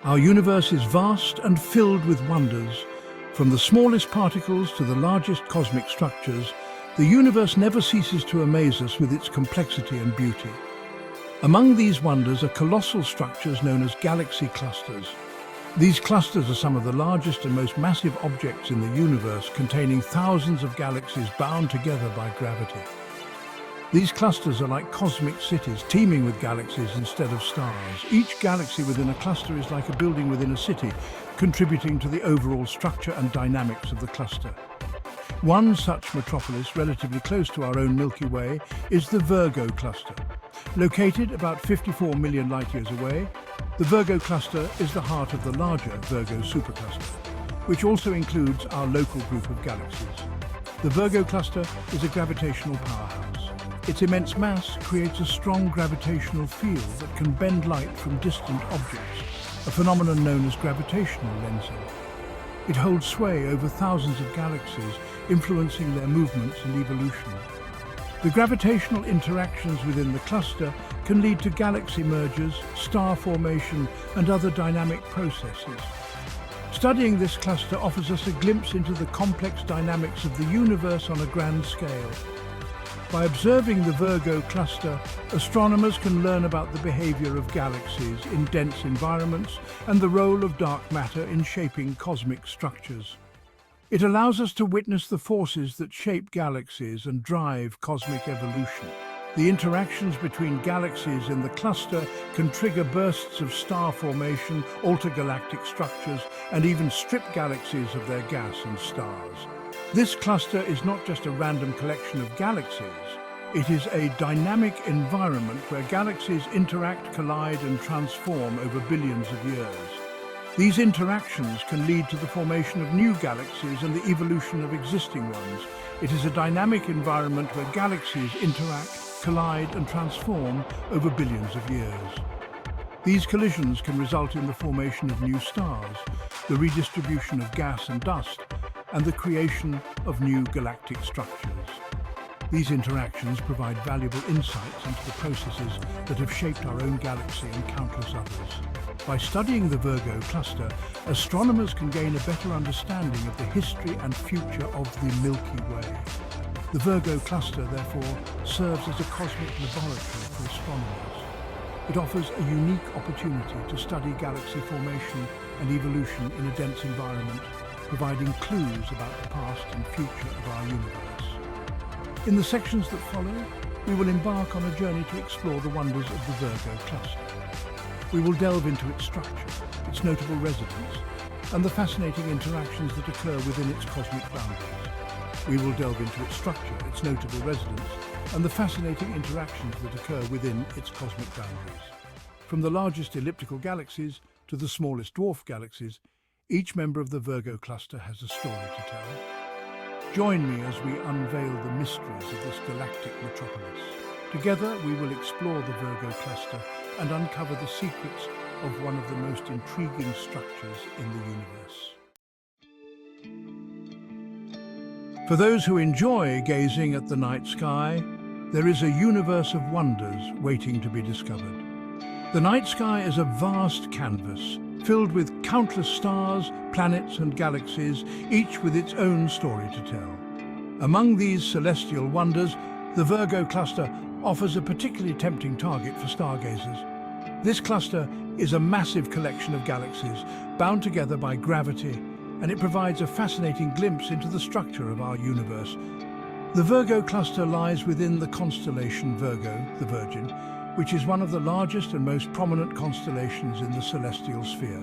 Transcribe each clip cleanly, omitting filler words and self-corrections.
Our universe is vast and filled with wonders. From the smallest particles to the largest cosmic structures, the universe never ceases to amaze us with its complexity and beauty. Among these wonders are colossal structures known as galaxy clusters. These clusters are some of the largest and most massive objects in the universe, containing thousands of galaxies bound together by gravity. These clusters are like cosmic cities, teeming with galaxies instead of stars. Each galaxy within a cluster is like a building within a city, contributing to the overall structure and dynamics of the cluster. One such metropolis, relatively close to our own Milky Way, is the Virgo Cluster. Located about 54 million light-years away, the Virgo Cluster is the heart of the larger Virgo Supercluster, which also includes our local group of galaxies. The Virgo Cluster is a gravitational powerhouse. Its immense mass creates a strong gravitational field that can bend light from distant objects, a phenomenon known as gravitational lensing. It holds sway over thousands of galaxies, influencing their movements and evolution. The gravitational interactions within the cluster can lead to galaxy mergers, star formation, and other dynamic processes. Studying this cluster offers us a glimpse into the complex dynamics of the universe on a grand scale. By observing the Virgo cluster, astronomers can learn about the behavior of galaxies in dense environments and the role of dark matter in shaping cosmic structures. It allows us to witness the forces that shape galaxies and drive cosmic evolution. The interactions between galaxies in the cluster can trigger bursts of star formation, alter galactic structures, and even strip galaxies of their gas and stars. This cluster is not just a random collection of galaxies. It is a dynamic environment where galaxies interact, collide, and transform over billions of years. These interactions can lead to the formation of new galaxies and the evolution of existing ones. It is a dynamic environment where galaxies interact, collide, and transform over billions of years. These collisions can result in the formation of new stars, the redistribution of gas and dust, and the creation of new galactic structures. These interactions provide valuable insights into the processes that have shaped our own galaxy and countless others. By studying the Virgo cluster, astronomers can gain a better understanding of the history and future of the Milky Way. The Virgo cluster, therefore, serves as a cosmic laboratory for astronomers. It offers a unique opportunity to study galaxy formation and evolution in a dense environment, providing clues about the past and future of our universe. In the sections that follow, we will embark on a journey to explore the wonders of the Virgo cluster. We will delve into its structure, its notable residents, and the fascinating interactions that occur within its cosmic boundaries. We will delve into its structure, its notable residents, and the fascinating interactions that occur within its cosmic boundaries. From the largest elliptical galaxies to the smallest dwarf galaxies, each member of the Virgo cluster has a story to tell. Join me as we unveil the mysteries of this galactic metropolis. Together, we will explore the Virgo cluster and uncover the secrets of one of the most intriguing structures in the universe. For those who enjoy gazing at the night sky, there is a universe of wonders waiting to be discovered. The night sky is a vast canvas, filled with countless stars, planets and galaxies, each with its own story to tell. Among these celestial wonders, the Virgo cluster offers a particularly tempting target for stargazers. This cluster is a massive collection of galaxies bound together by gravity, and it provides a fascinating glimpse into the structure of our universe. The Virgo cluster lies within the constellation Virgo, the Virgin, which is one of the largest and most prominent constellations in the celestial sphere.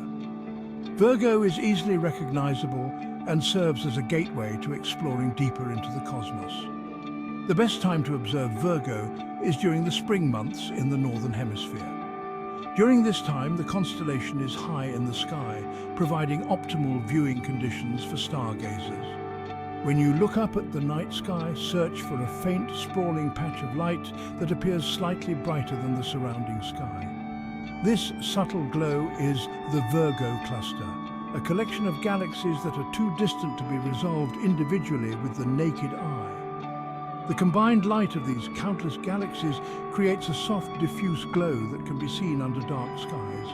Virgo is easily recognizable and serves as a gateway to exploring deeper into the cosmos. The best time to observe Virgo is during the spring months in the northern hemisphere. During this time, the constellation is high in the sky, providing optimal viewing conditions for stargazers. When you look up at the night sky, search for a faint, sprawling patch of light that appears slightly brighter than the surrounding sky. This subtle glow is the Virgo cluster, a collection of galaxies that are too distant to be resolved individually with the naked eye. The combined light of these countless galaxies creates a soft, diffuse glow that can be seen under dark skies.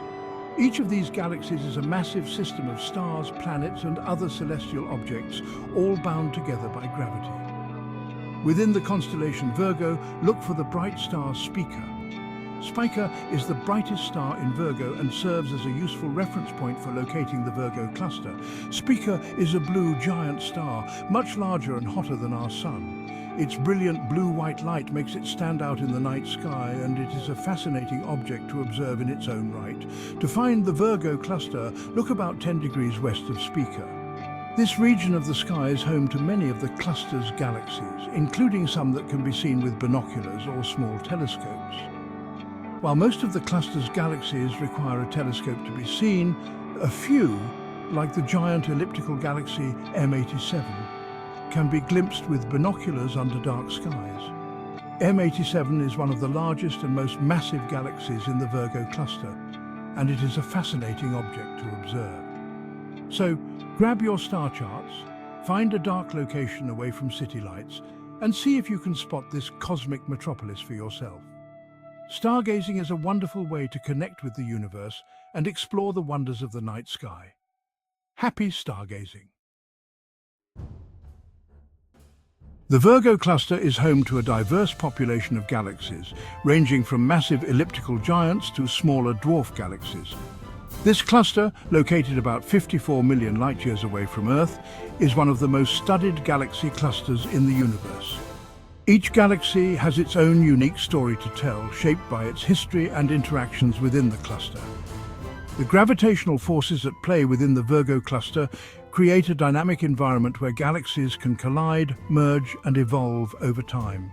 Each of these galaxies is a massive system of stars, planets, and other celestial objects, all bound together by gravity. Within the constellation Virgo, look for the bright star Spica. Spica is the brightest star in Virgo and serves as a useful reference point for locating the Virgo cluster. Spica is a blue giant star, much larger and hotter than our Sun. Its brilliant blue-white light makes it stand out in the night sky, and it is a fascinating object to observe in its own right. To find the Virgo cluster, look about 10 degrees west of Spica. This region of the sky is home to many of the cluster's galaxies, including some that can be seen with binoculars or small telescopes. While most of the cluster's galaxies require a telescope to be seen, a few, like the giant elliptical galaxy M87, can be glimpsed with binoculars under dark skies. M87 is one of the largest and most massive galaxies in the Virgo cluster, and it is a fascinating object to observe. So, grab your star charts, find a dark location away from city lights, and see if you can spot this cosmic metropolis for yourself. Stargazing is a wonderful way to connect with the universe and explore the wonders of the night sky. Happy stargazing! The Virgo cluster is home to a diverse population of galaxies, ranging from massive elliptical giants to smaller dwarf galaxies. This cluster, located about 54 million light-years away from Earth, is one of the most studied galaxy clusters in the universe. Each galaxy has its own unique story to tell, shaped by its history and interactions within the cluster. The gravitational forces at play within the Virgo cluster create a dynamic environment where galaxies can collide, merge, and evolve over time.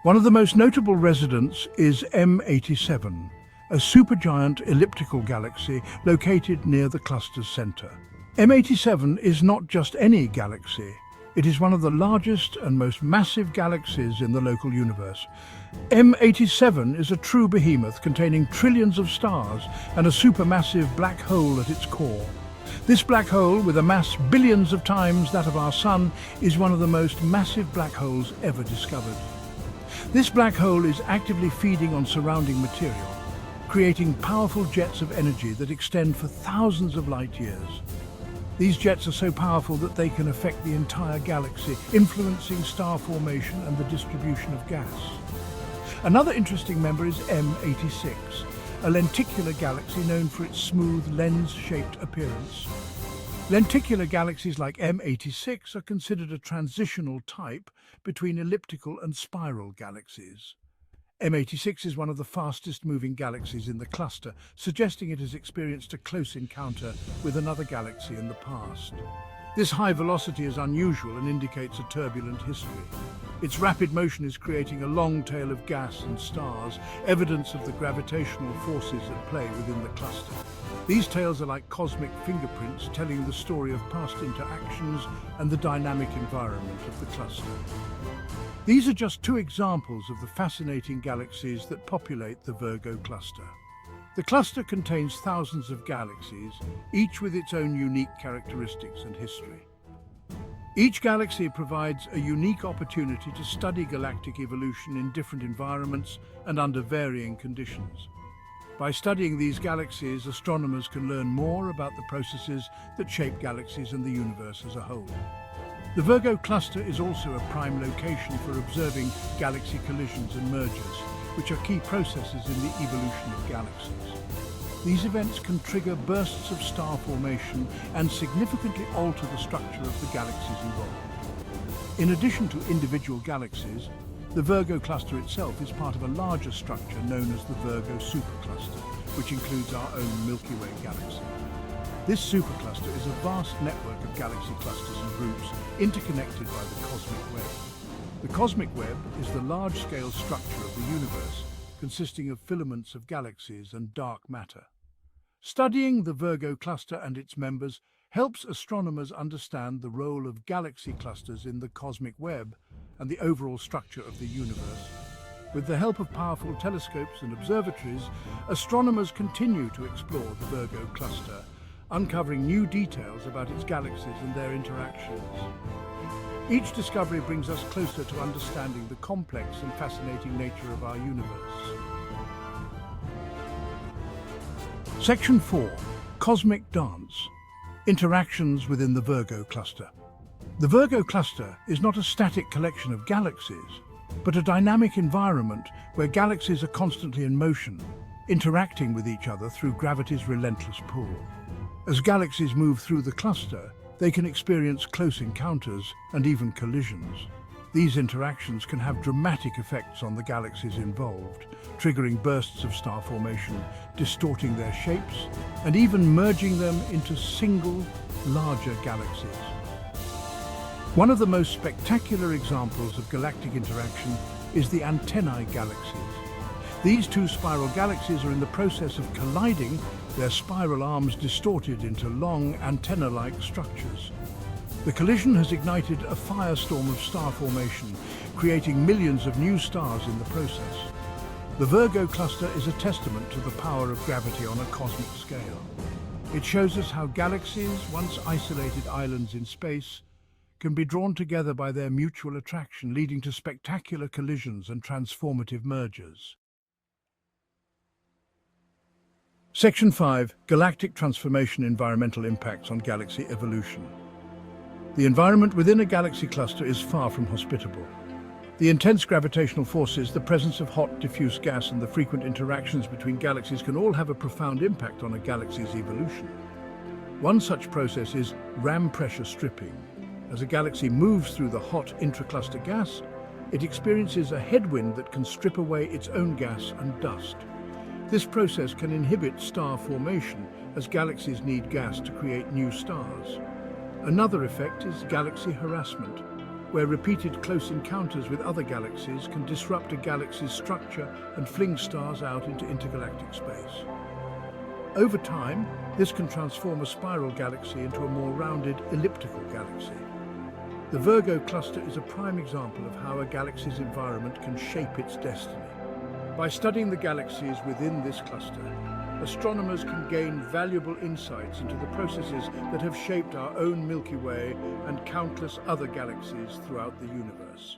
One of the most notable residents is M87, a supergiant elliptical galaxy located near the cluster's center. M87 is not just any galaxy. It is one of the largest and most massive galaxies in the local universe. M87 is a true behemoth containing trillions of stars and a supermassive black hole at its core. This black hole, with a mass billions of times that of our Sun, is one of the most massive black holes ever discovered. This black hole is actively feeding on surrounding material, creating powerful jets of energy that extend for thousands of light years. These jets are so powerful that they can affect the entire galaxy, influencing star formation and the distribution of gas. Another interesting member is M86, a lenticular galaxy known for its smooth, lens-shaped appearance. Lenticular galaxies like M86 are considered a transitional type between elliptical and spiral galaxies. M86 is one of the fastest-moving galaxies in the cluster, suggesting it has experienced a close encounter with another galaxy in the past. This high velocity is unusual and indicates a turbulent history. Its rapid motion is creating a long tail of gas and stars, evidence of the gravitational forces at play within the cluster. These tails are like cosmic fingerprints telling the story of past interactions and the dynamic environment of the cluster. These are just two examples of the fascinating galaxies that populate the Virgo cluster. The cluster contains thousands of galaxies, each with its own unique characteristics and history. Each galaxy provides a unique opportunity to study galactic evolution in different environments and under varying conditions. By studying these galaxies, astronomers can learn more about the processes that shape galaxies and the universe as a whole. The Virgo cluster is also a prime location for observing galaxy collisions and mergers, which are key processes in the evolution of galaxies. These events can trigger bursts of star formation and significantly alter the structure of the galaxies involved. In addition to individual galaxies, the Virgo cluster itself is part of a larger structure known as the Virgo Supercluster, which includes our own Milky Way galaxy. This supercluster is a vast network of galaxy clusters and groups interconnected by the cosmic web. The cosmic web is the large-scale structure of the universe, consisting of filaments of galaxies and dark matter. Studying the Virgo cluster and its members helps astronomers understand the role of galaxy clusters in the cosmic web and the overall structure of the universe. With the help of powerful telescopes and observatories, astronomers continue to explore the Virgo cluster, uncovering new details about its galaxies and their interactions. Each discovery brings us closer to understanding the complex and fascinating nature of our universe. Section 4. Cosmic Dance. Interactions within the Virgo Cluster. The Virgo Cluster is not a static collection of galaxies, but a dynamic environment where galaxies are constantly in motion, interacting with each other through gravity's relentless pull. As galaxies move through the cluster, they can experience close encounters and even collisions. These interactions can have dramatic effects on the galaxies involved, triggering bursts of star formation, distorting their shapes, and even merging them into single, larger galaxies. One of the most spectacular examples of galactic interaction is the antennae galaxies. These two spiral galaxies are in the process of colliding, their spiral arms distorted into long antenna-like structures. The collision has ignited a firestorm of star formation, creating millions of new stars in the process. The Virgo Cluster is a testament to the power of gravity on a cosmic scale. It shows us how galaxies, once isolated islands in space, can be drawn together by their mutual attraction, leading to spectacular collisions and transformative mergers. Section 5. Galactic Transformation Environmental Impacts on Galaxy Evolution. The environment within a galaxy cluster is far from hospitable. The intense gravitational forces, the presence of hot, diffuse gas, and the frequent interactions between galaxies can all have a profound impact on a galaxy's evolution. One such process is ram pressure stripping. As a galaxy moves through the hot intracluster gas, it experiences a headwind that can strip away its own gas and dust. This process can inhibit star formation, as galaxies need gas to create new stars. Another effect is galaxy harassment, where repeated close encounters with other galaxies can disrupt a galaxy's structure and fling stars out into intergalactic space. Over time, this can transform a spiral galaxy into a more rounded elliptical galaxy. The Virgo Cluster is a prime example of how a galaxy's environment can shape its destiny. By studying the galaxies within this cluster, astronomers can gain valuable insights into the processes that have shaped our own Milky Way and countless other galaxies throughout the universe.